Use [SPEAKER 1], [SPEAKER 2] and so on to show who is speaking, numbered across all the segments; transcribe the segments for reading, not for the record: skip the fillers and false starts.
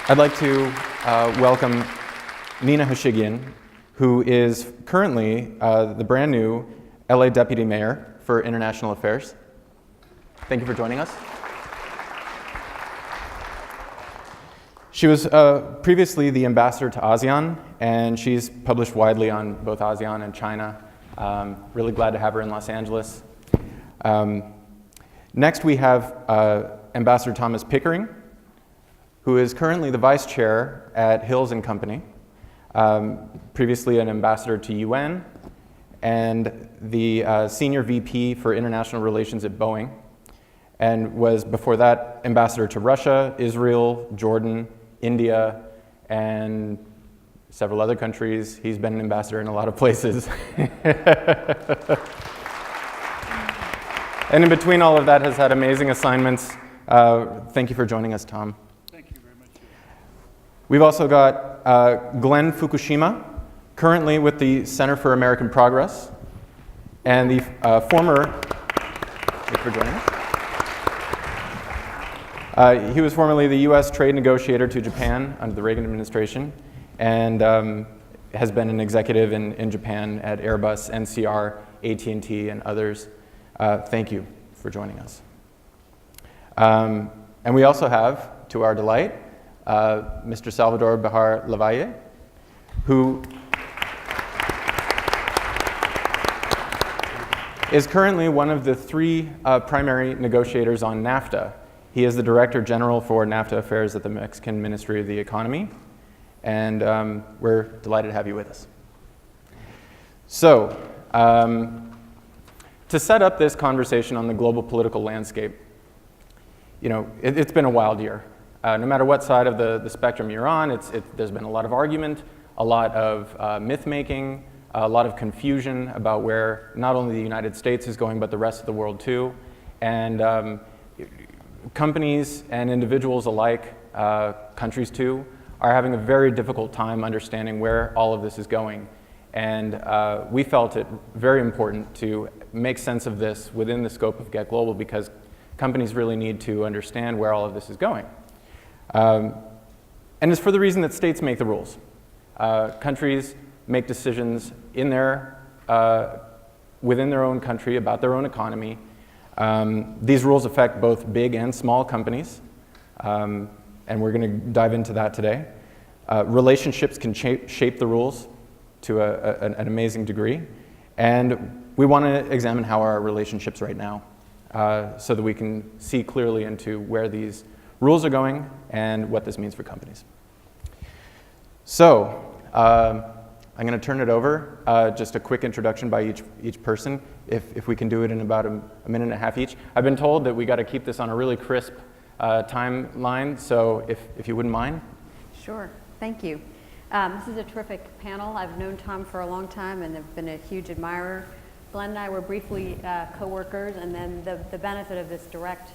[SPEAKER 1] I'd like to welcome Nina Hashigian, who is currently the brand new LA Deputy Mayor for International Affairs. Thank you for joining us. She was previously the ambassador to ASEAN, and she's published widely on both ASEAN and China. Really glad to have her in Los Angeles. Next, we have Ambassador Thomas Pickering, who is currently the vice chair at Hills and Company, previously an ambassador to UN, and the senior VP for international relations at Boeing, and was before that ambassador to Russia, Israel, Jordan, India, and several other countries. He's been an ambassador in a lot of places. And in between all of that has had amazing assignments. Thank you for joining us, Tom.
[SPEAKER 2] Thank you very much.
[SPEAKER 1] We've also got Glenn Fukushima, currently with the Center for American Progress, and the former, thank you for joining us. He was formerly the US trade negotiator to Japan under the Reagan administration, and has been an executive in Japan at Airbus, NCR, AT&T, and others. Thank you for joining us. And we also have, to our delight, Mr. Salvador Bahar Lavalle, who is currently one of the three primary negotiators on NAFTA. He is the Director General for NAFTA Affairs at the Mexican Ministry of the Economy, and we're delighted to have you with us. So, to set up this conversation on the global political landscape, you know, it's been a wild year. No matter what side of the spectrum you're on, there's been a lot of argument, a lot of myth-making, a lot of confusion about where not only the United States is going, but the rest of the world too. And companies and individuals alike, countries too, are having a very difficult time understanding where all of this is going. And we felt it very important to make sense of this within the scope of GetGlobal, because companies really need to understand where all of this is going. And it's for the reason that states make the rules. Countries make decisions in within their own country about their own economy. These rules affect both big and small companies, and we're going to dive into that today. Relationships can shape the rules to an amazing degree, and we want to examine how our relationships right now, so that we can see clearly into where these rules are going and what this means for companies. So, I'm going to turn it over. Just a quick introduction by each person, if we can do it in about a minute and a half each. I've been told that we got to keep this on a really crisp timeline, so if you wouldn't mind.
[SPEAKER 3] Sure, thank you. This is a terrific panel. I've known Tom for a long time and have been a huge admirer. Glenn and I were briefly co-workers, and then the benefit of this direct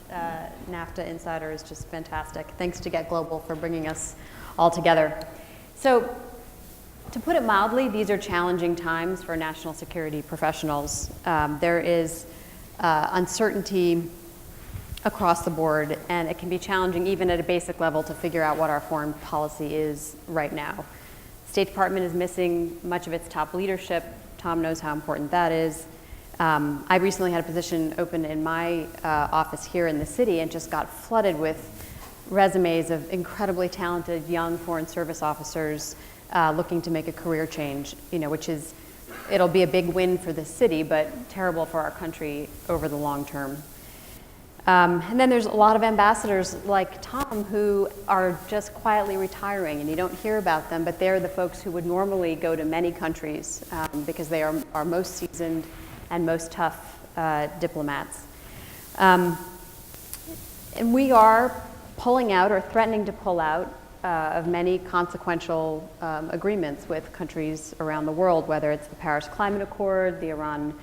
[SPEAKER 3] NAFTA insider is just fantastic. Thanks to GetGlobal for bringing us all together. So, to put it mildly, these are challenging times for national security professionals. There is uncertainty across the board, and it can be challenging even at a basic level to figure out what our foreign policy is right now. The State Department is missing much of its top leadership. Tom knows how important that is. I recently had a position open in my office here in the city and just got flooded with resumes of incredibly talented young Foreign Service officers looking to make a career change, you know, it'll be a big win for the city, but terrible for our country over the long term. And then there's a lot of ambassadors like Tom who are just quietly retiring, and you don't hear about them, but they're the folks who would normally go to many countries because they are most seasoned and most tough diplomats. And we are pulling out or threatening to pull out of many consequential agreements with countries around the world, whether it's the Paris Climate Accord, the Iran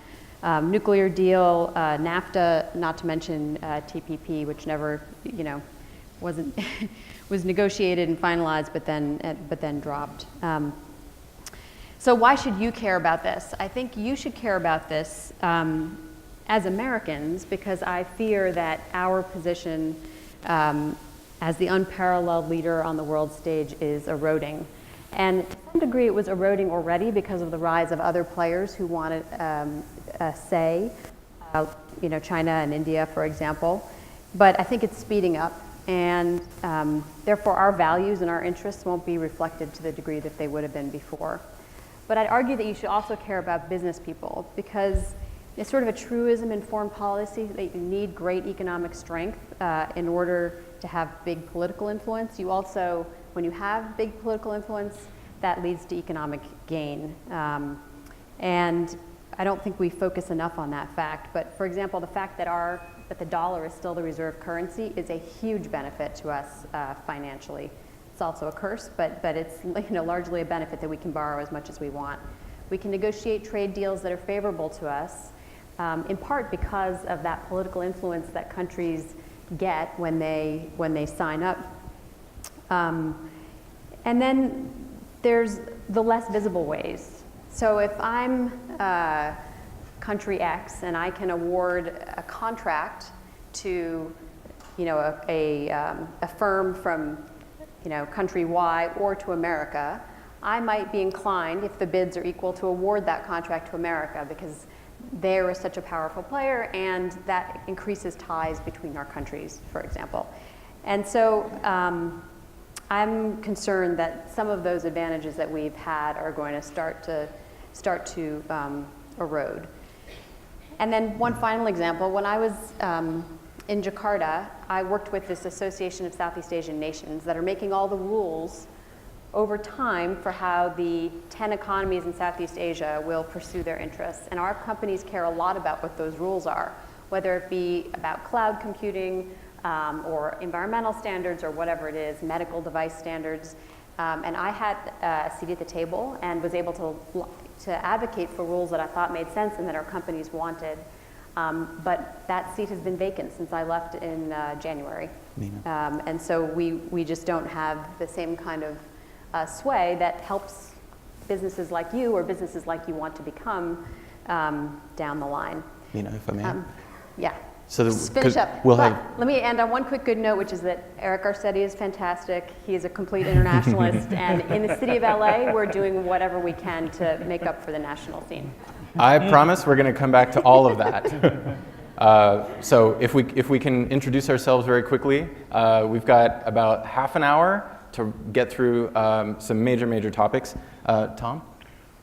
[SPEAKER 3] nuclear deal, NAFTA, not to mention TPP, which never, you know, wasn't was negotiated and finalized, but then dropped. So why should you care about this? I think you should care about this as Americans, because I fear that our position as the unparalleled leader on the world stage is eroding. And to some degree, it was eroding already because of the rise of other players who wanted a say, China and India, for example. But I think it's speeding up, and therefore our values and our interests won't be reflected to the degree that they would have been before. But I'd argue that you should also care about business people, because it's sort of a truism in foreign policy that you need great economic strength in order to have big political influence. You also, when you have big political influence, that leads to economic gain. And I don't think we focus enough on that fact. But for example, the fact that the dollar is still the reserve currency is a huge benefit to us financially. It's also a curse, but it's largely a benefit that we can borrow as much as we want. We can negotiate trade deals that are favorable to us, in part because of that political influence that countries get when they sign up. And then there's the less visible ways. So if I'm country X and I can award a contract to a firm from country Y or to America, I might be inclined, if the bids are equal, to award that contract to America because they're such a powerful player and that increases ties between our countries, for example. And so I'm concerned that some of those advantages that we've had are going to start to erode. And then one final example, when I was in Jakarta, I worked with this Association of Southeast Asian Nations that are making all the rules over time for how the 10 economies in Southeast Asia will pursue their interests. And our companies care a lot about what those rules are, whether it be about cloud computing or environmental standards or whatever it is, medical device standards. And I had a seat at the table and was able to advocate for rules that I thought made sense and that our companies wanted. But that seat has been vacant since I left in January. And so we just don't have the same kind of sway that helps businesses like you or businesses like you want to become down the line.
[SPEAKER 2] If I may.
[SPEAKER 3] Yeah.
[SPEAKER 2] So
[SPEAKER 3] just finish up. Let me end on one quick good note, which is that Eric Garcetti is fantastic. He is a complete internationalist, and in the city of LA, we're doing whatever we can to make up for the national scene.
[SPEAKER 1] I promise we're going to come back to all of that. So if we can introduce ourselves very quickly, we've got about half an hour to get through some major topics. Tom?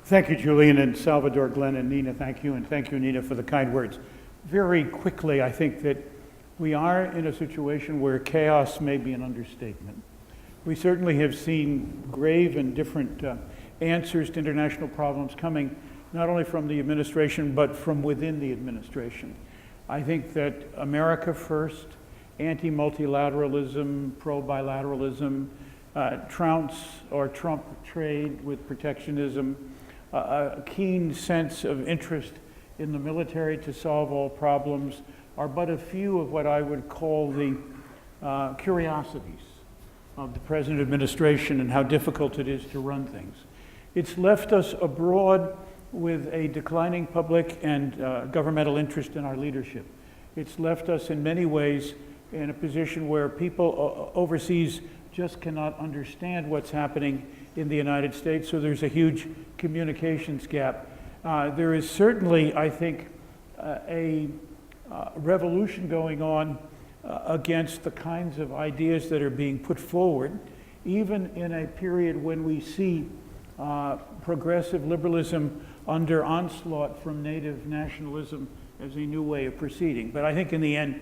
[SPEAKER 4] Thank you, Julian, and Salvador, Glenn, and Nina, thank you, and thank you, Nina, for the kind words. Very quickly, I think that we are in a situation where chaos may be an understatement. We certainly have seen grave and different answers to international problems coming not only from the administration, but from within the administration. I think that America first, anti-multilateralism, pro-bilateralism, Trump trade with protectionism, a keen sense of interest in the military to solve all problems are but a few of what I would call the curiosities of the present administration and how difficult it is to run things. It's left us abroad with a declining public and governmental interest in our leadership. It's left us in many ways in a position where people overseas just cannot understand what's happening in the United States, so there's a huge communications gap. There is certainly, I think, a revolution going on against the kinds of ideas that are being put forward, even in a period when we see progressive liberalism under onslaught from native nationalism as a new way of proceeding. But I think in the end,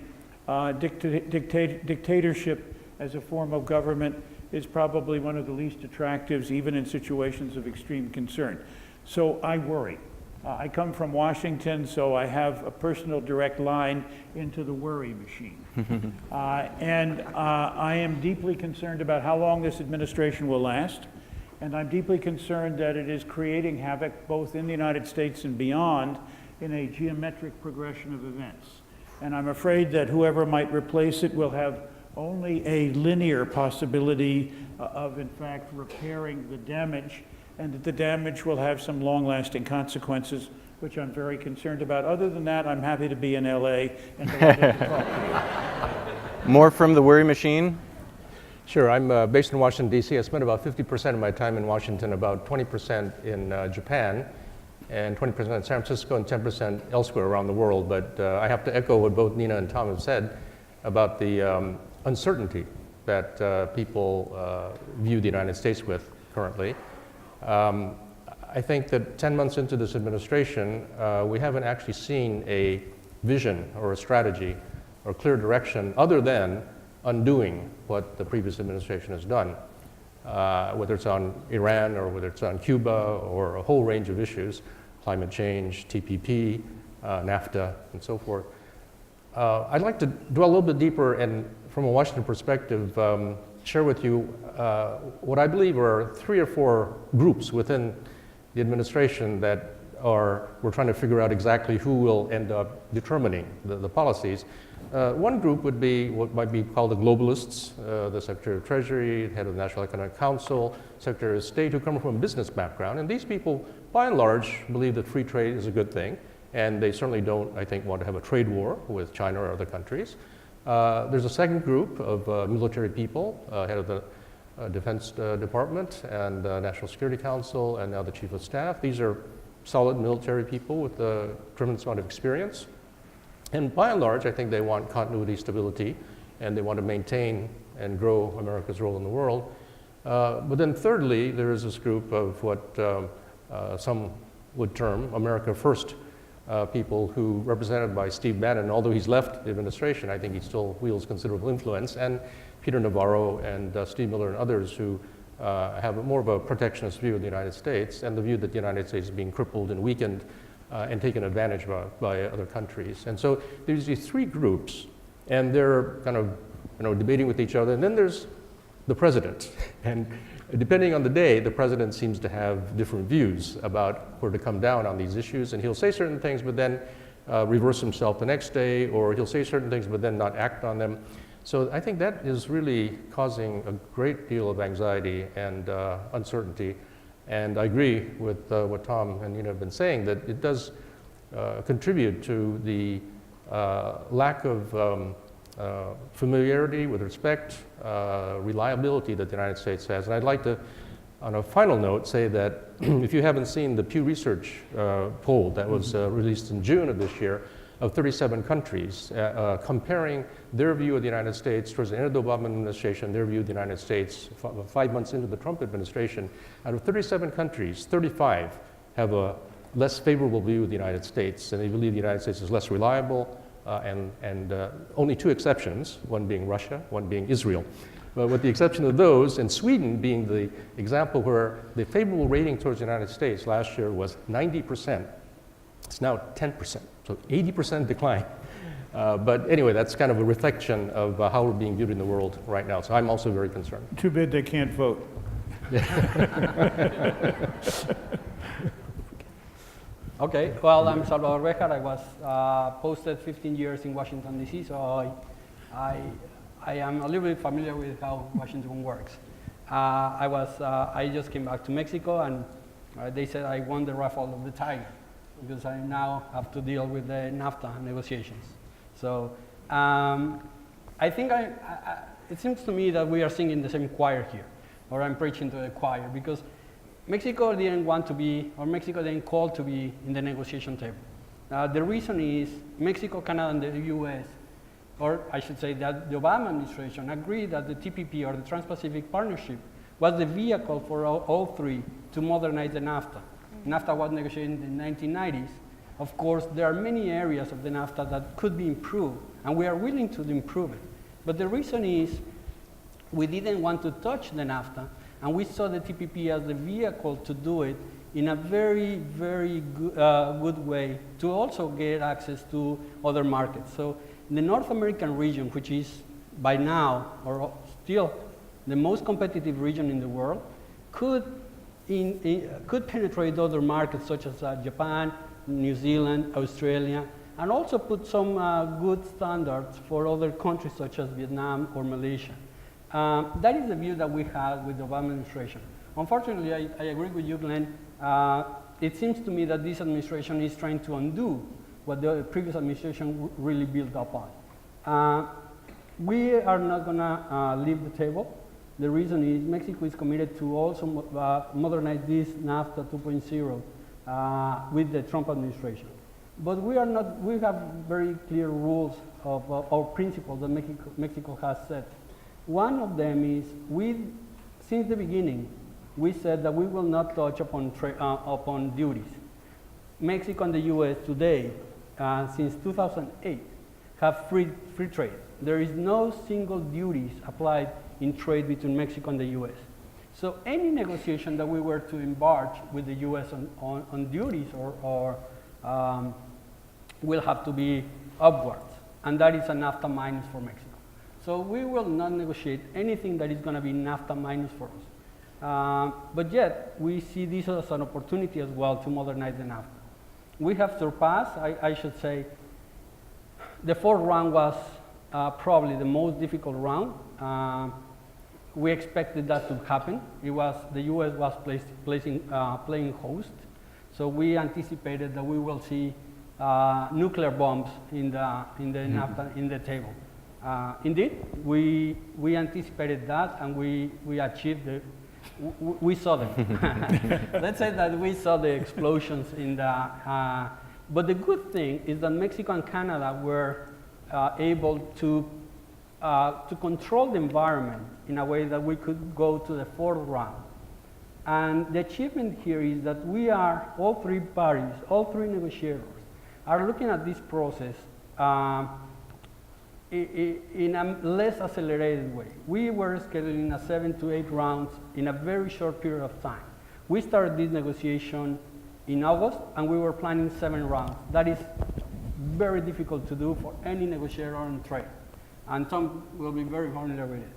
[SPEAKER 4] dictatorship as a form of government is probably one of the least attractives, even in situations of extreme concern. So I worry. I come from Washington, so I have a personal direct line into the worry machine. And I am deeply concerned about how long this administration will last. And I'm deeply concerned that it is creating havoc both in the United States and beyond in a geometric progression of events. And I'm afraid that whoever might replace it will have only a linear possibility of, in fact, repairing the damage, and that the damage will have some long-lasting consequences, which I'm very concerned about. Other than that, I'm happy to be in LA and delighted to talk.
[SPEAKER 1] More from the worry machine.
[SPEAKER 2] Sure, I'm based in Washington, D.C. I spent about 50% of my time in Washington, about 20% in Japan, and 20% in San Francisco, and 10% elsewhere around the world. But I have to echo what both Nina and Tom have said about the uncertainty that people view the United States with currently. I think that 10 months into this administration, we haven't actually seen a vision or a strategy or clear direction other than undoing what the previous administration has done, whether it's on Iran or whether it's on Cuba or a whole range of issues, climate change, TPP, NAFTA, and so forth. I'd like to dwell a little bit deeper and from a Washington perspective, share with you what I believe are 3 or 4 groups within the administration that we're trying to figure out exactly who will end up determining the policies. One group would be what might be called the globalists, the Secretary of Treasury, head of the National Economic Council, Secretary of State, who come from a business background. And these people, by and large, believe that free trade is a good thing. And they certainly don't, I think, want to have a trade war with China or other countries. There's a second group of military people, head of the Defense Department and National Security Council, and now the Chief of Staff. These are solid military people with a tremendous amount of experience. And by and large, I think they want continuity, stability, and they want to maintain and grow America's role in the world. But then thirdly, there is this group of what some would term America First people who, represented by Steve Bannon, although he's left the administration, I think he still wields considerable influence, and Peter Navarro and Steve Miller and others who have more of a protectionist view of the United States and the view that the United States is being crippled and weakened and taken advantage by other countries. And so there's these 3 groups, and they're kind of debating with each other. And then there's the president. And depending on the day, the president seems to have different views about where to come down on these issues. And he'll say certain things, but then reverse himself the next day, or he'll say certain things, but then not act on them. So I think that is really causing a great deal of anxiety and uncertainty. And I agree with what Tom and Nina have been saying, that it does contribute to the lack of familiarity with respect, reliability that the United States has. And I'd like to, on a final note, say that if you haven't seen the Pew Research poll that was released in June of this year, of 37 countries, comparing their view of the United States towards the end of the Obama administration, their view of the United States 5 months into the Trump administration. Out of 37 countries, 35 have a less favorable view of the United States, and they believe the United States is less reliable, and only 2 exceptions, one being Russia, one being Israel. But with the exception of those, and Sweden being the example where the favorable rating towards the United States last year was 90%. It's now 10%, so 80% decline. But anyway, that's kind of a reflection of how we're being viewed in the world right now. So I'm also very concerned.
[SPEAKER 4] Too bad they can't vote.
[SPEAKER 5] Okay, well, I'm Salvador Bejar. I was posted 15 years in Washington, D.C., so I am a little bit familiar with how Washington works. I just came back to Mexico, and they said I won the raffle of the tiger, because I now have to deal with the NAFTA negotiations. So I think it seems to me that we are singing the same choir here, or I'm preaching to the choir, because Mexico didn't want to be, or Mexico didn't call to be in the negotiation table. The reason is Mexico, Canada, and the US, or I should say that the Obama administration agreed that the TPP, or the Trans-Pacific Partnership, was the vehicle for all 3 to modernize the NAFTA. NAFTA was negotiated in the 1990s. Of course, there are many areas of the NAFTA that could be improved, and we are willing to improve it. But the reason is we didn't want to touch the NAFTA, and we saw the TPP as the vehicle to do it in a very, very good way to also get access to other markets. So in the North American region, which is by now, or still the most competitive region in the world, could penetrate other markets such as Japan, New Zealand, Australia, and also put some good standards for other countries such as Vietnam or Malaysia. That is the view that we had with the Obama administration. Unfortunately, I agree with you, Glenn. It seems to me that this administration is trying to undo what the previous administration really built up on. We are not going to leave the table. The reason is Mexico is committed to also modernize this NAFTA 2.0 with the Trump administration. But we are not, we have very clear rules of or principles that Mexico has set. One of them is since the beginning, we said that we will not touch upon duties. Mexico and the US today, since 2008, have free trade. There is no single duties applied in trade between Mexico and the US. So any negotiation that we were to embark with the US on duties will have to be upwards, and that is a NAFTA minus for Mexico. So we will not negotiate anything that is going to be NAFTA minus for us. But yet, we see this as an opportunity as well to modernize the NAFTA. We have surpassed, I should say, the fourth round was probably the most difficult round. We expected that to happen. It was, the US was playing host. So we anticipated that we will see nuclear bombs in the NAFTA, in the table. Indeed, we anticipated that, and we achieved we saw them. Let's say that we saw the explosions in the, but the good thing is that Mexico and Canada were able to control the environment in a way that we could go to the fourth round. And the achievement here is that we are, all three parties, all three negotiators, are looking at this process in a less accelerated way. We were scheduling 7 to 8 rounds in a very short period of time. We started this negotiation in August, and we were planning 7 rounds. That is very difficult to do for any negotiator on trade, and Tom will be very familiar with it.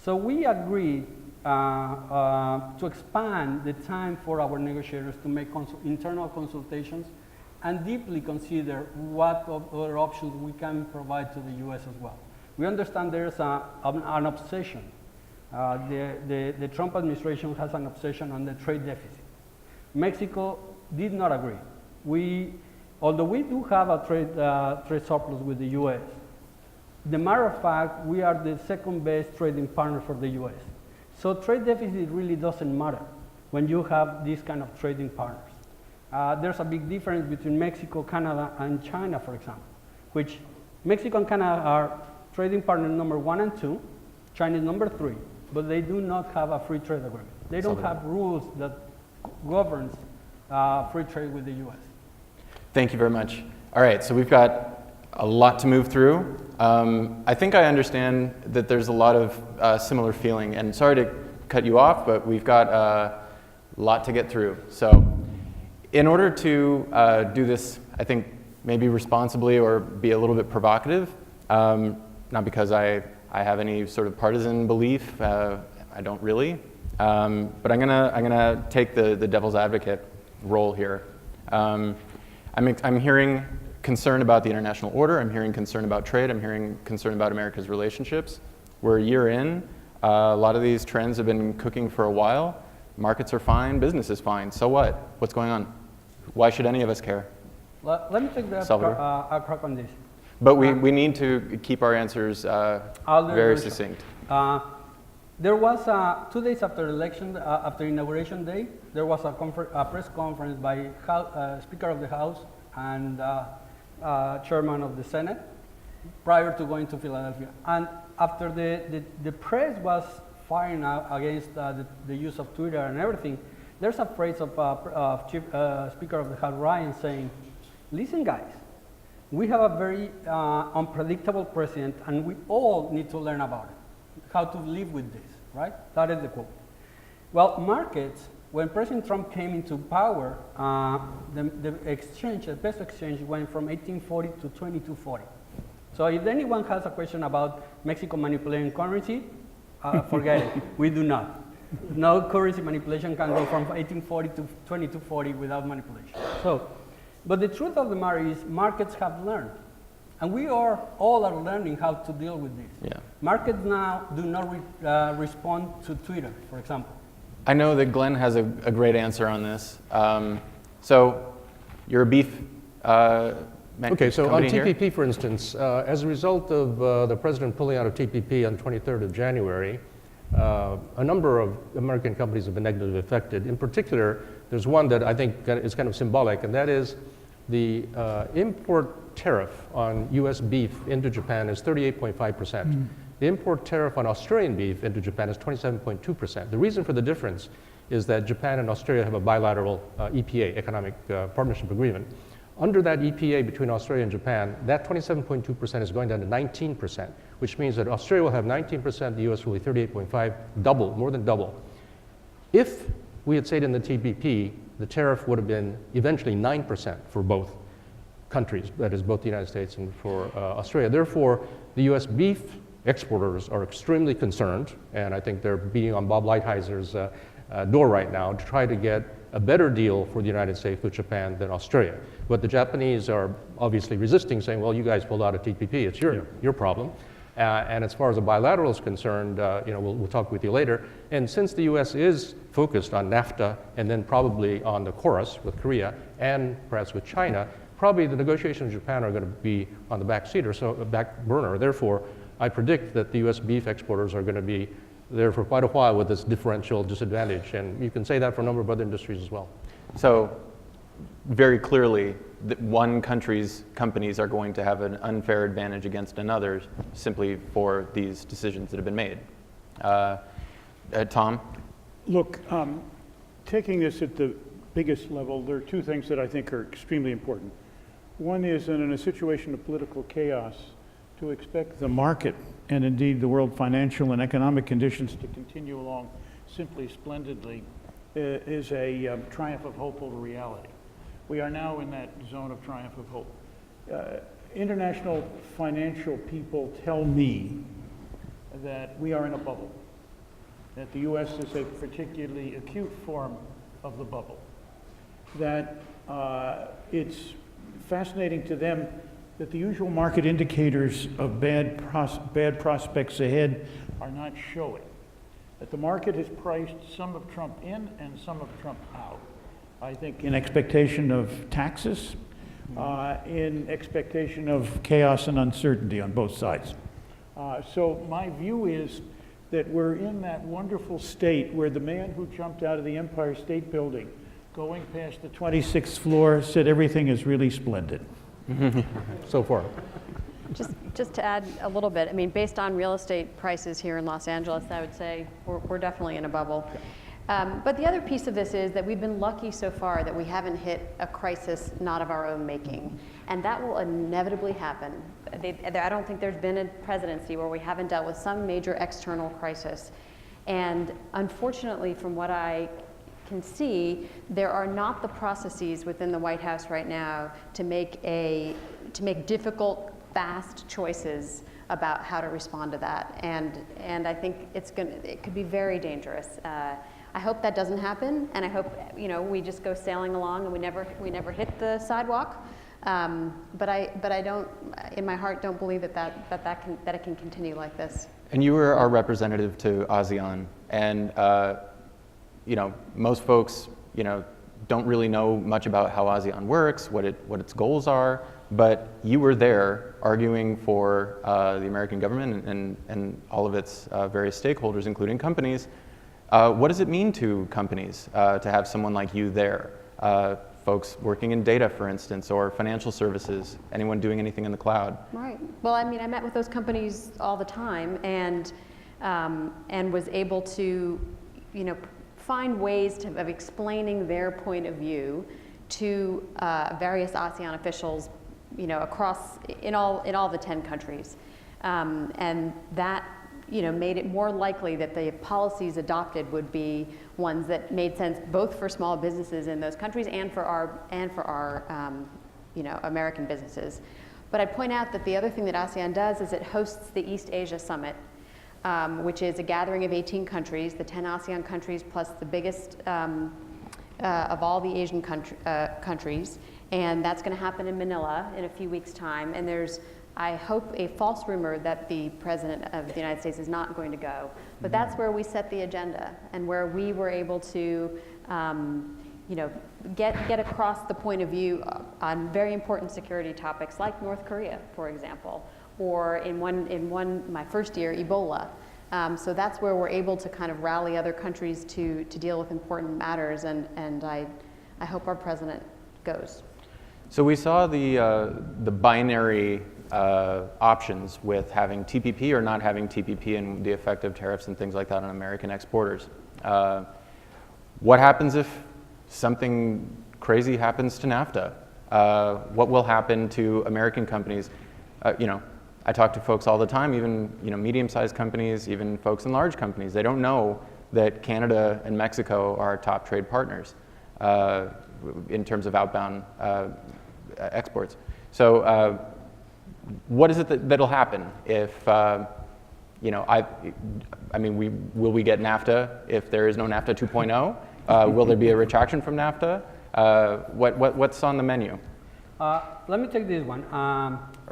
[SPEAKER 5] So we agreed to expand the time for our negotiators to make internal consultations and deeply consider what other options we can provide to the US as well. We understand there's an obsession. The Trump administration has an obsession on the trade deficit. Mexico did not agree. Although we do have a trade surplus with the US, the matter of fact, we are the second best trading partner for the US. So trade deficit really doesn't matter when you have these kind of trading partners. There's a big difference between Mexico, Canada, and China, for example, which Mexico and Canada are trading partner number 1 and 2, China is number 3, but they do not have a free trade agreement. They don't have rules that governs free trade with the US.
[SPEAKER 1] Thank you very much. All right, so we've got a lot to move through. I think I understand that there's a lot of similar feeling, and sorry to cut you off, but we've got a lot to get through. So in order to do this, I think maybe responsibly or be a little bit provocative, not because I have any sort of partisan belief, I don't really, but I'm gonna take the devil's advocate role here. I'm hearing concern about the international order, I'm hearing concern about trade, I'm hearing concern about America's relationships. We're a year in, a lot of these trends have been cooking for a while. Markets are fine, business is fine, so what? What's going on? Why should any of us care?
[SPEAKER 5] Let me take a crack on this.
[SPEAKER 1] But we need to keep our answers very succinct.
[SPEAKER 5] There was, 2 days after election, after Inauguration Day, there was a press conference by Speaker of the House and Chairman of the Senate prior to going to Philadelphia. And after the press was firing out against the use of Twitter and everything, there's a phrase of Speaker of the House Ryan saying, listen guys, we have a very unpredictable president and we all need to learn about it, how to live with this, right? That is the quote. Well, markets, when President Trump came into power, the exchange, the best exchange went from 1840 to 2240. So if anyone has a question about Mexico manipulating currency, forget it, we do not. No currency manipulation can go from 1840 to 2240 without manipulation. So, but the truth of the matter is markets have learned. And we all are learning how to deal with this. Yeah. Markets now do not respond to Twitter, for example.
[SPEAKER 1] I know that Glenn has a great answer on this. So you're a beef
[SPEAKER 2] Okay, so on TPP,
[SPEAKER 1] here?
[SPEAKER 2] for instance, as a result of the president pulling out of TPP on 23rd of January, a number of American companies have been negatively affected. In particular, there's one that I think is kind of symbolic, and that is the import tariff on US beef into Japan is 38.5%. The import tariff on Australian beef into Japan is 27.2%. The reason for the difference is that Japan and Australia have a bilateral EPA, Economic Partnership Agreement. Under that EPA between Australia and Japan, that 27.2% is going down to 19%, which means that Australia will have 19%, the US will be 38.5%, double, more than double. If we had stayed in the TPP, the tariff would have been eventually 9% for both countries, that is both the United States and for Australia. Therefore, the US beef exporters are extremely concerned, and I think they're beating on Bob Lighthizer door right now to try to get a better deal for the United States with Japan than Australia. But the Japanese are obviously resisting, saying, well, you guys pulled out of TPP, it's your problem. And as far as the bilateral is concerned, we'll talk with you later. And since the US is focused on NAFTA and then probably on the chorus with Korea and perhaps with China, probably the negotiations with Japan are going to be on the back burner. Therefore, I predict that the US beef exporters are going to be there for quite a while with this differential disadvantage. And you can say that for a number of other industries as well.
[SPEAKER 1] So very clearly, one country's companies are going to have an unfair advantage against another simply for these decisions that have been made. Tom?
[SPEAKER 4] Look, taking this at the biggest level, there are two things that I think are extremely important. One is that in a situation of political chaos, to expect the market and indeed the world financial and economic conditions to continue along simply splendidly is a triumph of hope over reality. We are now in that zone of triumph of hope. International financial people tell me that we are in a bubble, that the US is a particularly acute form of the bubble, that it's fascinating to them that the usual market indicators of bad prospects ahead are not showing, that the market has priced some of Trump in and some of Trump out. I think in expectation of taxes, in expectation of chaos and uncertainty on both sides. So my view is that we're in that wonderful state where the man who jumped out of the Empire State Building going past the 26th floor said everything is really splendid.
[SPEAKER 2] So far.
[SPEAKER 3] Just to add a little bit, I mean, based on real estate prices here in Los Angeles, I would say we're definitely in a bubble. But the other piece of this is that we've been lucky so far that we haven't hit a crisis not of our own making. And that will inevitably happen. I don't think there's been a presidency where we haven't dealt with some major external crisis. And unfortunately, from what I can see, there are not the processes within the White House right now to make difficult, fast choices about how to respond to that. And I think it could be very dangerous. I hope that doesn't happen, and I hope we just go sailing along and we never hit the sidewalk. But I don't, in my heart, don't believe that it can continue like this.
[SPEAKER 1] And you were our representative to ASEAN, and most folks, don't really know much about how ASEAN works, what its goals are. But you were there arguing for the American government and all of its various stakeholders, including companies. What does it mean to companies to have someone like you there? Folks working in data, for instance, or financial services, anyone doing anything in the cloud?
[SPEAKER 3] Right. Well, I mean, I met with those companies all the time and was able to, find ways of explaining their point of view to various ASEAN officials, across in all the 10 countries, and that made it more likely that the policies adopted would be ones that made sense both for small businesses in those countries and for our American businesses. But I'd point out that the other thing that ASEAN does is it hosts the East Asia Summit, which is a gathering of 18 countries, the 10 ASEAN countries plus the biggest of all the Asian countries. And that's going to happen in Manila in a few weeks' time. And there's, I hope, a false rumor that the President of the United States is not going to go. But that's where we set the agenda and where we were able to get across the point of view on very important security topics like North Korea, for example, or in my first year, Ebola. So that's where we're able to kind of rally other countries to deal with important matters, and I hope our president goes.
[SPEAKER 1] So we saw the binary options with having TPP or not having TPP and the effect of tariffs and things like that on American exporters. What happens if something crazy happens to NAFTA? What will happen to American companies? I talk to folks all the time, even medium-sized companies, even folks in large companies. They don't know that Canada and Mexico are our top trade partners in terms of outbound exports. So what is it that'll happen if, will we get NAFTA if there is no NAFTA 2.0? Will there be a retraction from NAFTA? What's on the menu?
[SPEAKER 5] Let me take this one.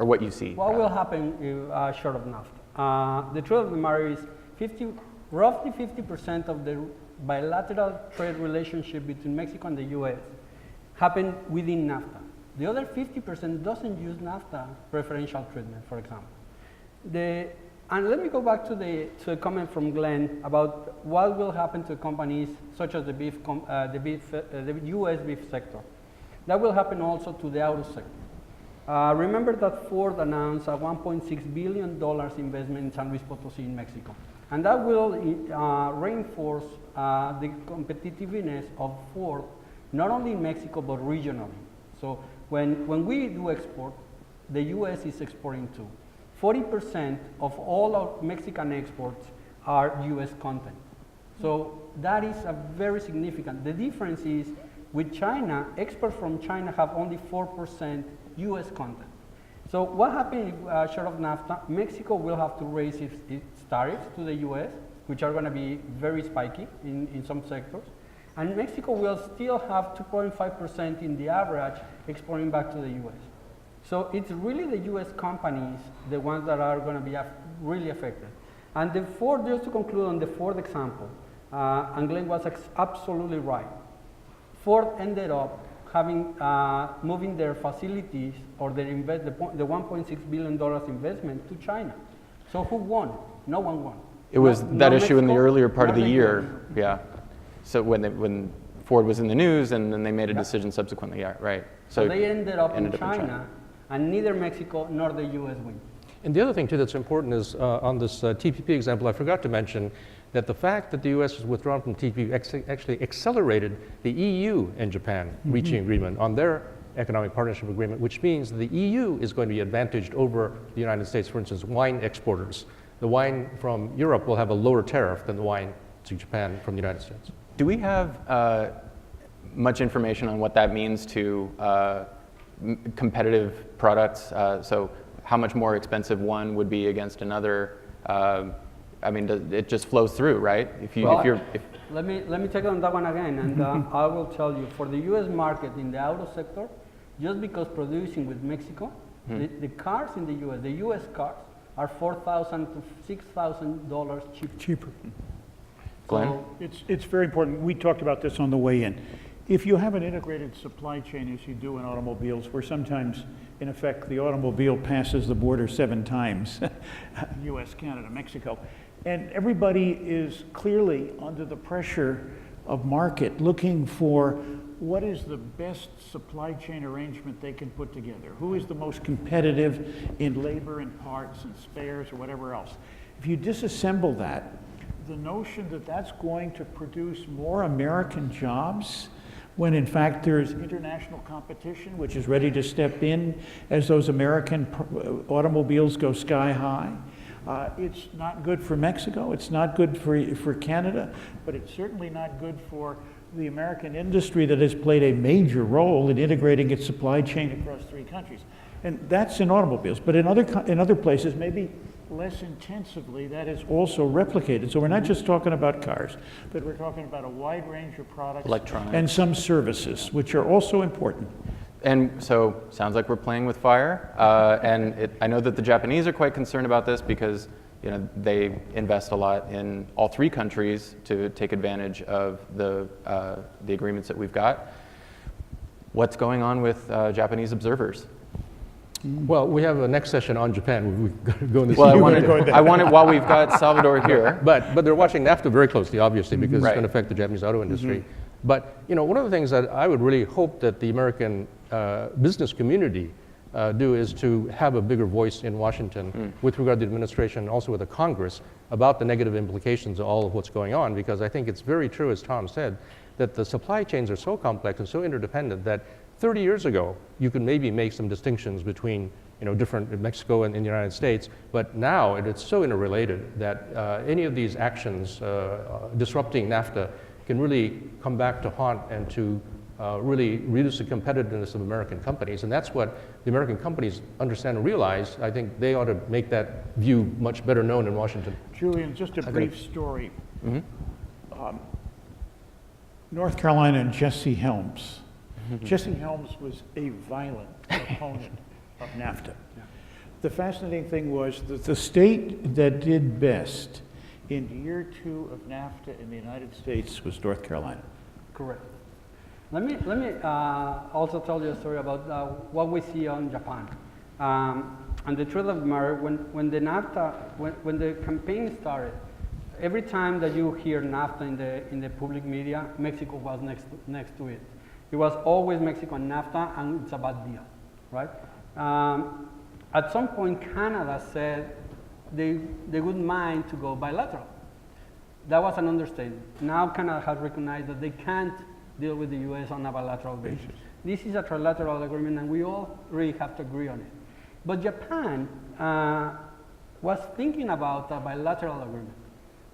[SPEAKER 1] Or what you see.
[SPEAKER 5] What will happen short of NAFTA? The truth of the matter is roughly 50% of the bilateral trade relationship between Mexico and the US happen within NAFTA. The other 50% doesn't use NAFTA preferential treatment, for example. And let me go back to the comment from Glenn about what will happen to companies such as the US beef sector. That will happen also to the auto sector. Remember that Ford announced a $1.6 billion investment in San Luis Potosí in Mexico. And that will reinforce the competitiveness of Ford, not only in Mexico, but regionally. So when we do export, the US is exporting too. 40% of all our Mexican exports are US content. So that is a very significant. The difference is with China, exports from China have only 4% US content. So what happens if short of NAFTA, Mexico will have to raise its tariffs to the US, which are going to be very spiky in some sectors. And Mexico will still have 2.5% in the average exporting back to the US. So it's really the US companies, the ones that are going to be really affected. And the Ford, just to conclude on the Ford example, and Glenn was absolutely right. Ford ended up having moving their facilities or the $1.6 billion investment to China. So who won? No one won.
[SPEAKER 1] It was that issue in the
[SPEAKER 5] Mexico,
[SPEAKER 1] earlier part of the
[SPEAKER 5] nor
[SPEAKER 1] year, yeah. So when Ford was in the news, and then they made a
[SPEAKER 5] Yeah.
[SPEAKER 1] decision subsequently, yeah, right.
[SPEAKER 5] So they ended up in China, and neither Mexico nor the US win.
[SPEAKER 2] And the other thing, too, that's important is on this TPP example, I forgot to mention that the fact that the U.S. has withdrawn from TPP actually accelerated the EU and Japan reaching agreement on their economic partnership agreement, which means the EU is going to be advantaged over the United States. For instance, wine exporters. The wine from Europe will have a lower tariff than the wine to Japan from the United States.
[SPEAKER 1] Do we have much information on what that means to competitive products? So how much more expensive one would be against another? It just flows through, right?
[SPEAKER 5] Let me take on that one again, and I will tell you, for the U.S. market in the auto sector, just because producing with Mexico, the cars in the U.S. cars are $4,000 to $6,000 cheaper.
[SPEAKER 1] Glenn?
[SPEAKER 4] It's very important. We talked about this on the way in. If you have an integrated supply chain, as you do in automobiles, where sometimes, in effect, the automobile passes the border 7 times, US, Canada, Mexico, and everybody is clearly under the pressure of market, looking for what is the best supply chain arrangement they can put together. Who is the most competitive in labor and parts and spares or whatever else? If you disassemble that, the notion that that's going to produce more American jobs, when in fact there's international competition which is ready to step in as those American automobiles go sky high. It's not good for Mexico, it's not good for Canada, but it's certainly not good for the American industry that has played a major role in integrating its supply chain across 3 countries. And that's in automobiles, but in other places, maybe less intensively, that is also replicated. So we're not just talking about cars, but we're talking about a wide range of products
[SPEAKER 1] Electronics.
[SPEAKER 4] and some services, which are also important.
[SPEAKER 1] And so, sounds like we're playing with fire. I know that the Japanese are quite concerned about this because they invest a lot in all 3 countries to take advantage of the agreements that we've got. What's going on with Japanese observers?
[SPEAKER 2] Well, we have a next session on Japan. We've got to go in this.
[SPEAKER 1] Well,
[SPEAKER 2] detail.
[SPEAKER 1] I wanted, while we've got Salvador here.
[SPEAKER 2] But they're watching NAFTA very closely, obviously, because it's
[SPEAKER 1] Right.
[SPEAKER 2] going to affect the Japanese auto industry. But one of the things that I would really hope that the American business community do is to have a bigger voice in Washington with regard to the administration and also with the Congress about the negative implications of all of what's going on, because I think it's very true, as Tom said, that the supply chains are so complex and so interdependent that 30 years ago, you could maybe make some distinctions between different Mexico and the United States, but now it's so interrelated that any of these actions disrupting NAFTA can really come back to haunt and to really reduce the competitiveness of American companies. And that's what the American companies understand and realize. I think they ought to make that view much better known in Washington.
[SPEAKER 4] Julian, just a brief story. North Carolina and Jesse Helms. Jesse Helms was a violent opponent of NAFTA. The fascinating thing was that the state that did best in year 2 of NAFTA in the United States was North Carolina.
[SPEAKER 5] Correct. Let me also tell you a story about what we see on Japan. And the truth of the matter, when the NAFTA, when the campaign started, every time that you hear NAFTA in the public media, Mexico was next to it. It was always Mexico and NAFTA, and it's a bad deal, right? At some point, Canada said they wouldn't mind to go bilateral. That was an understatement. Now Canada has recognized that they can't deal with the U.S. on a bilateral basis. This is a trilateral agreement, and we all really have to agree on it. But Japan was thinking about a bilateral agreement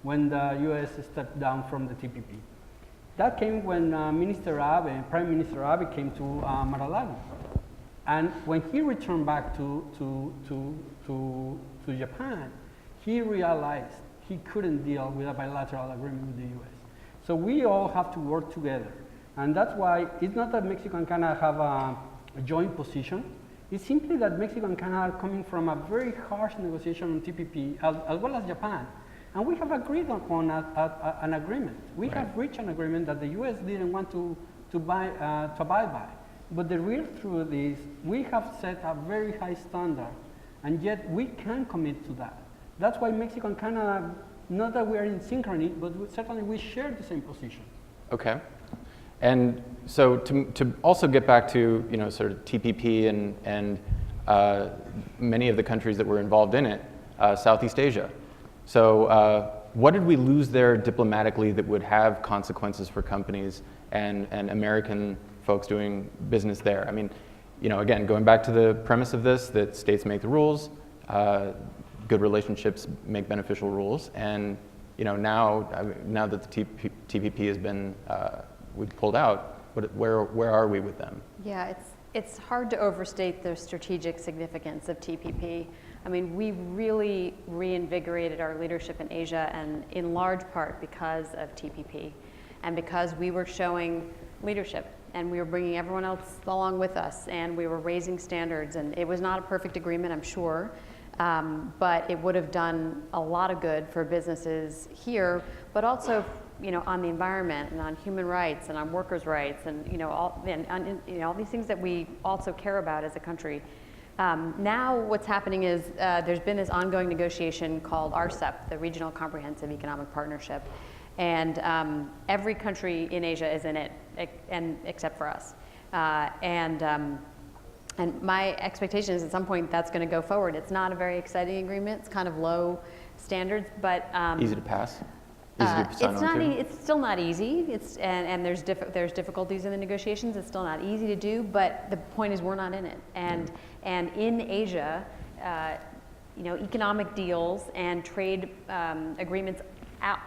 [SPEAKER 5] when the U.S. stepped down from the TPP. That came when Prime Minister Abe came to Mar-a-Lago. And when he returned back to Japan, he realized he couldn't deal with a bilateral agreement with the U.S. So we all have to work together. And that's why it's not that Mexico and Canada have a joint position. It's simply that Mexico and Canada are coming from a very harsh negotiation on TPP, as well as Japan. And we have agreed upon an agreement. We have reached an agreement that the U.S. didn't want to abide by. But the real truth is we have set a very high standard, and yet we can commit to that. That's why Mexico and Canada, not that we are in synchrony, but certainly we share the same position.
[SPEAKER 1] Okay. And so to also get back to sort of TPP and many of the countries that were involved in it, Southeast Asia. So what did we lose there diplomatically that would have consequences for companies and American folks doing business there? I mean, again, going back to the premise of this, that states make the rules, good relationships make beneficial rules, and now that the TPP has been we've pulled out, where are we with them?
[SPEAKER 3] Yeah, it's hard to overstate the strategic significance of TPP. I mean, we really reinvigorated our leadership in Asia, and in large part because of TPP, and because we were showing leadership, and we were bringing everyone else along with us, and we were raising standards, and it was not a perfect agreement, I'm sure, but it would have done a lot of good for businesses here, but also on the environment and on human rights and on workers' rights and all these things that we also care about as a country. Now what's happening is there's been this ongoing negotiation called RCEP, the Regional Comprehensive Economic Partnership, and every country in Asia is in it, except for us. And my expectation is at some point that's going to go forward. It's not a very exciting agreement. It's kind of low standards, but
[SPEAKER 1] easy to pass. Easy to sign on to.
[SPEAKER 3] It's still not easy. And there's difficulties in the negotiations. It's still not easy to do. But the point is, we're not in it. And in Asia, economic deals and trade agreements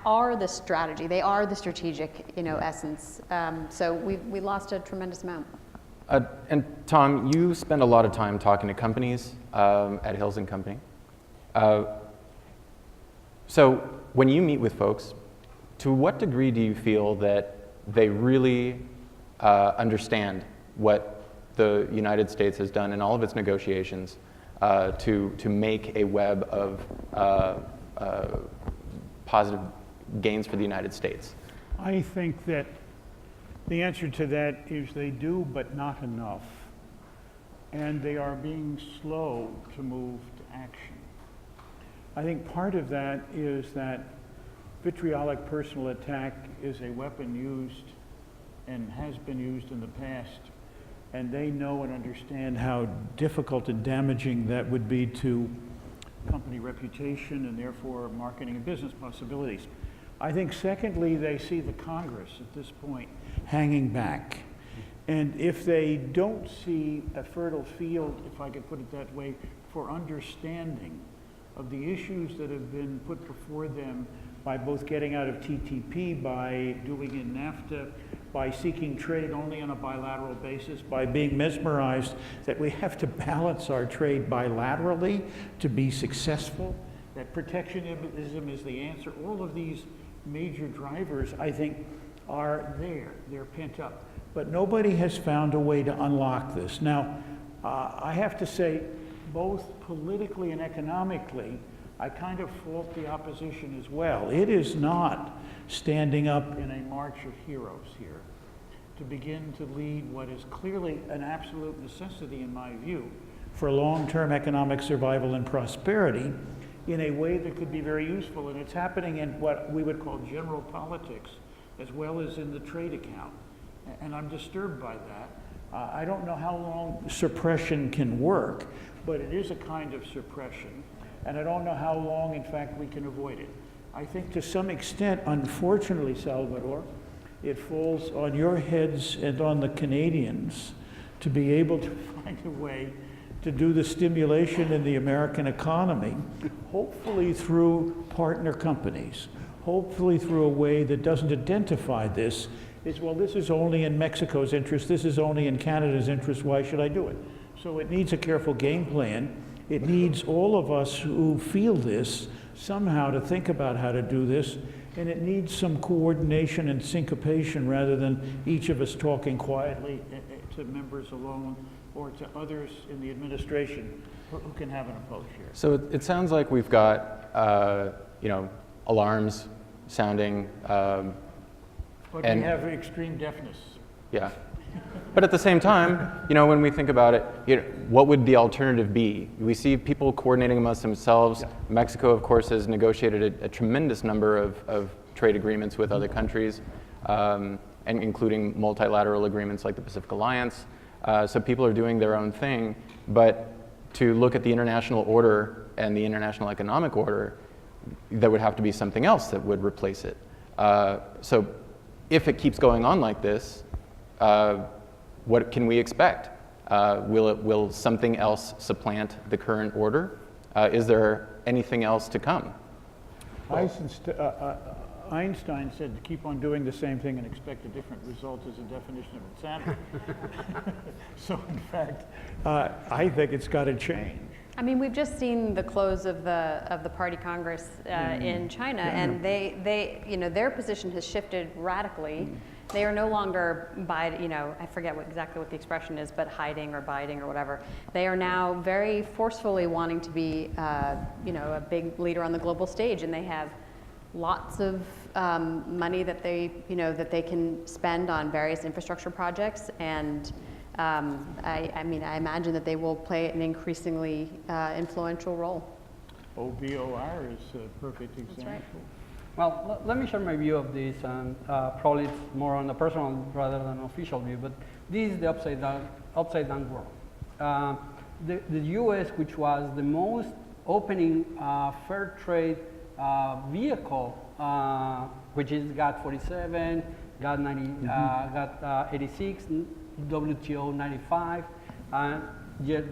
[SPEAKER 3] are the strategy. They are the strategic, essence. So we lost a tremendous amount.
[SPEAKER 1] And Tom, you spend a lot of time talking to companies at Hills and Company. So when you meet with folks, to what degree do you feel that they really understand what the United States has done in all of its negotiations to make a web of positive gains for the United States?
[SPEAKER 4] I think that the answer to that is they do, but not enough. and they are being slow to move to action. I think part of that is that vitriolic personal attack is a weapon used and has been used in the past, and they know and understand how difficult and damaging that would be to company reputation and therefore marketing and business possibilities. I think secondly, they see the Congress at this point hanging back. And if they don't see a fertile field, if I could put it that way, for understanding of the issues that have been put before them by both getting out of TTP, by doing in NAFTA, by seeking trade only on a bilateral basis, by being mesmerized that we have to balance our trade bilaterally to be successful, that protectionism is the answer. All of these major drivers, I think, are there. They're pent up. But nobody has found a way to unlock this. Now, I have to say, both politically and economically, I kind of fault the opposition as well. It is not standing up in a march of heroes here to begin to lead what is clearly an absolute necessity, in my view, for long-term economic survival and prosperity in a way that could be very useful. And it's happening in what we would call general politics, as well as in the trade account. And I'm disturbed by that. I don't know how long suppression can work, but it is a kind of suppression. And I don't know how long, in fact, we can avoid it. I think to some extent, unfortunately, Salvador, it falls on your heads and on the Canadians to be able to find a way to do the stimulation in the American economy, hopefully through partner companies, hopefully through a way that doesn't identify this as, well, this is only in Mexico's interest, this is only in Canada's interest, why should I do it? So it needs a careful game plan. It needs all of us who feel this somehow to think about how to do this, and it needs some coordination and syncopation rather than each of us talking quietly to members alone or to others in the administration who can have an approach here.
[SPEAKER 1] So it sounds like we've got, alarms sounding.
[SPEAKER 4] But
[SPEAKER 1] and
[SPEAKER 4] we have extreme deafness.
[SPEAKER 1] Yeah. But at the same time, when we think about it, what would the alternative be? We see people coordinating amongst themselves. Yeah. Mexico, of course, has negotiated a tremendous number of trade agreements with other countries, and including multilateral agreements like the Pacific Alliance. So people are doing their own thing. But to look at the international order and the international economic order, there would have to be something else that would replace it. So if it keeps going on like this, what can we expect? Will something else supplant the current order? Is there anything else to come?
[SPEAKER 4] Einstein said to keep on doing the same thing and expect a different result is a definition of insanity. So in fact, I think it's got to change.
[SPEAKER 3] I mean, we've just seen the close of the Party Congress in China, and their position has shifted radically. They are no longer I forget exactly what the expression is, but hiding or biding or whatever. They are now very forcefully wanting to be, a big leader on the global stage, and they have lots of money that they can spend on various infrastructure projects, and I imagine that they will play an increasingly influential role.
[SPEAKER 4] OBOR is a perfect example.
[SPEAKER 3] That's right.
[SPEAKER 5] Well, let me share my view of this, and probably it's more on a personal rather than official view, but this is the upside down world. The U.S., which was the most opening fair trade vehicle, which is GATT 47, GATT 90, GATT 86, WTO 95, and yet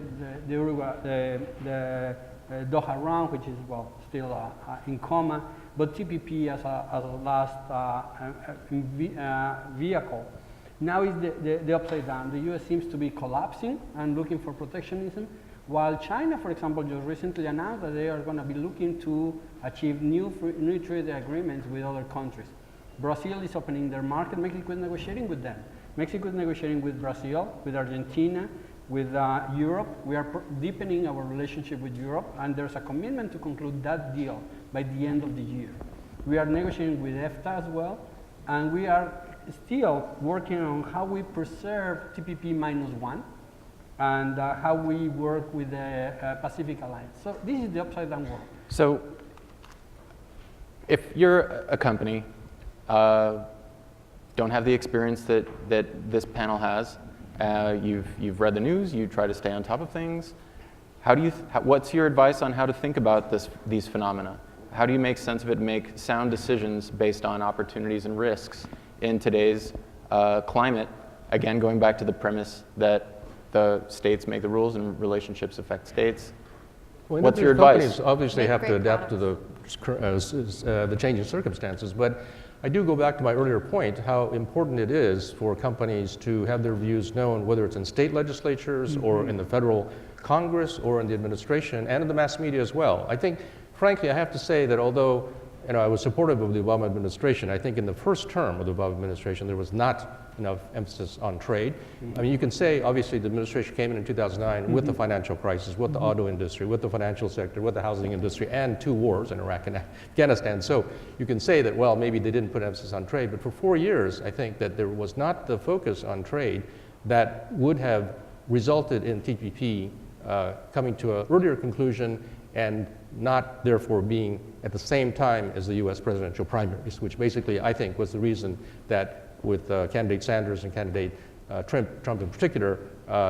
[SPEAKER 5] the Doha round, which is still in coma, but TPP as a last vehicle. Now is the upside down. The U.S. seems to be collapsing and looking for protectionism, while China, for example, just recently announced that they are going to be looking to achieve new trade agreements with other countries. Brazil is opening their market. Mexico is negotiating with them. Mexico is negotiating with Brazil, with Argentina, with Europe. We are deepening our relationship with Europe, and there's a commitment to conclude that deal by the end of the year. We are negotiating with EFTA as well, and we are still working on how we preserve TPP -1, and how we work with the Pacific Alliance. So this is the upside down world.
[SPEAKER 1] So if you're a company, don't have the experience that this panel has, you've read the news, you try to stay on top of things, what's your advice on how to think about these phenomena? How do you make sense of it and make sound decisions based on opportunities and risks in today's climate? Again, going back to the premise that the states make the rules and relationships affect states.
[SPEAKER 2] Well,
[SPEAKER 1] What's your advice?
[SPEAKER 2] Companies obviously
[SPEAKER 3] Make
[SPEAKER 2] have to
[SPEAKER 3] great
[SPEAKER 2] adapt to the changing circumstances, but I do go back to my earlier point, how important it is for companies to have their views known, whether it's in state legislatures or in the federal Congress or in the administration and in the mass media as well. I think, frankly, I have to say that although I was supportive of the Obama administration, I think in the first term of the Obama administration there was not enough emphasis on trade. I mean, you can say, obviously, the administration came in 2009 with the financial crisis, with the auto industry, with the financial sector, with the housing industry, and 2 wars in Iraq and Afghanistan. So you can say that, well, maybe they didn't put emphasis on trade, but for 4 years, I think that there was not the focus on trade that would have resulted in TPP coming to an earlier conclusion and not therefore being at the same time as the US presidential primaries, which basically I think was the reason that with candidate Sanders and candidate Trump in particular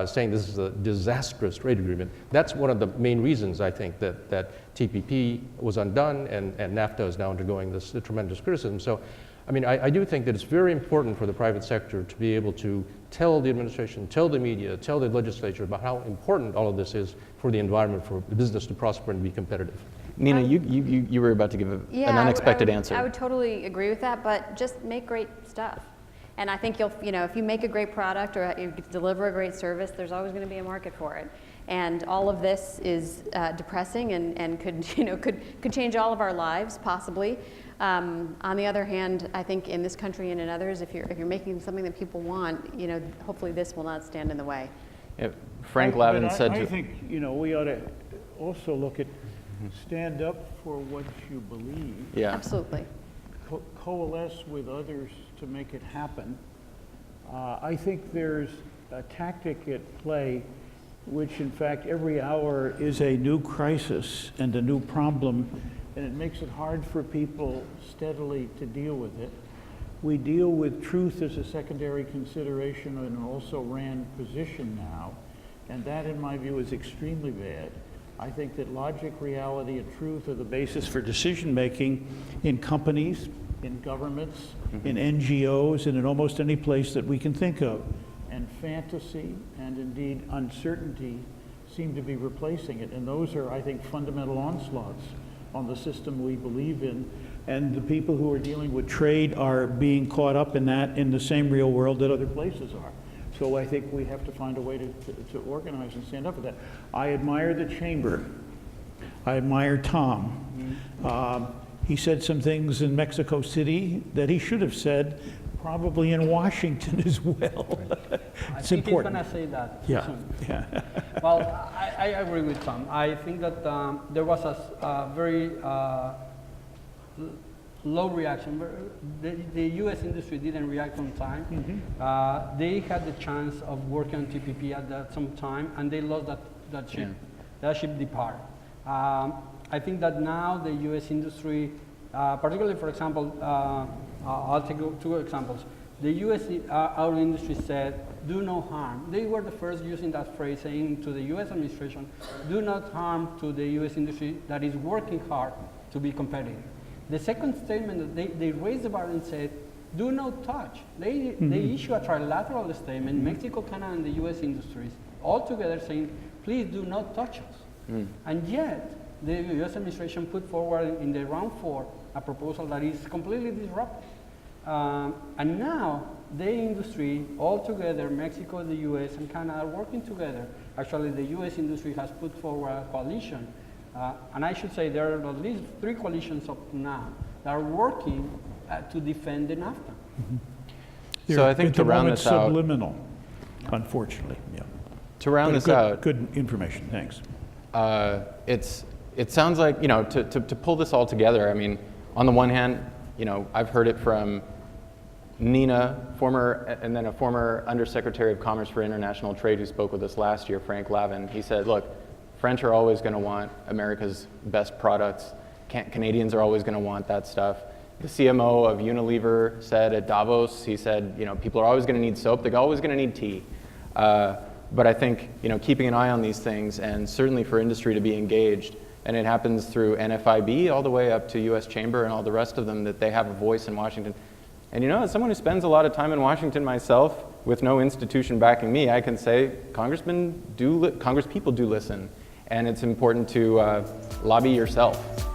[SPEAKER 2] saying this is a disastrous trade agreement. That's one of the main reasons I think that TPP was undone and NAFTA is now undergoing this tremendous criticism. So, I mean, I do think that it's very important for the private sector to be able to tell the administration, tell the media, tell the legislature about how important all of this is for the environment, for the business to prosper and be competitive.
[SPEAKER 1] Nina, you were about to give an unexpected answer.
[SPEAKER 3] I would totally agree with that, but just make great stuff. And I think if you make a great product or you deliver a great service, there's always going to be a market for it. And all of this is depressing and could change all of our lives, possibly. On the other hand, I think in this country and in others, if you're making something that people want, hopefully this will not stand in the way.
[SPEAKER 1] Yeah, Frank Lavin said
[SPEAKER 4] I think we ought to also look at stand up for what you believe.
[SPEAKER 1] Yeah.
[SPEAKER 3] Absolutely.
[SPEAKER 4] Coalesce with others to make it happen. I think there's a tactic at play which in fact every hour is a new crisis and a new problem, and it makes it hard for people steadily to deal with it. We deal with truth as a secondary consideration and an also-ran position now, and that in my view is extremely bad. I think that logic, reality, and truth are the basis for decision-making in companies, in governments, in NGOs, and in almost any place that we can think of. And fantasy and indeed uncertainty seem to be replacing it. And those are, I think, fundamental onslaughts on the system we believe in. And the people who are dealing with trade are being caught up in that in the same real world that other places are. So I think we have to find a way to organize and stand up for that. I admire the chamber. I admire Tom. He said some things in Mexico City that he should have said probably in Washington as well. It's important.
[SPEAKER 5] I think he's going to say that soon.
[SPEAKER 4] Yeah.
[SPEAKER 5] Well, I agree with Tom. I think that there was a very low reaction. The U.S. industry didn't react on time. They had the chance of working on TPP at some time, and they lost that ship. That ship departed. I think that now the U.S. industry, particularly, for example, I'll take 2 examples. The U.S. auto industry said, do no harm. They were the first using that phrase, saying to the U.S. administration, do not harm to the U.S. industry that is working hard to be competitive. The second statement, that they raised the bar and said, do not touch. They issue a trilateral statement, Mexico, Canada, and the U.S. industries, all together saying, please do not touch us. And yet, the U.S. administration put forward in the round 4 a proposal that is completely disruptive. And now, the industry, all together, Mexico, the U.S., and Canada are working together. Actually, the U.S. industry has put forward a coalition. And I should say there are at least 3 coalitions up to now that are working to defend the NAFTA.
[SPEAKER 1] So I think to round this out,
[SPEAKER 4] subliminal, unfortunately. Yeah.
[SPEAKER 1] To round this out,
[SPEAKER 4] good information. Thanks.
[SPEAKER 1] It sounds like to pull this all together. I mean, on the one hand, I've heard it from Nina, and then a former Undersecretary of Commerce for International Trade who spoke with us last year, Frank Lavin, he said, look, French are always going to want America's best products. Canadians are always going to want that stuff. The CMO of Unilever said at Davos, he said, people are always going to need soap, they're always going to need tea. But I think, keeping an eye on these things, and certainly for industry to be engaged, and it happens through NFIB all the way up to US Chamber and all the rest of them, that they have a voice in Washington. And as someone who spends a lot of time in Washington myself, with no institution backing me, I can say congresspeople do listen, and it's important to lobby yourself.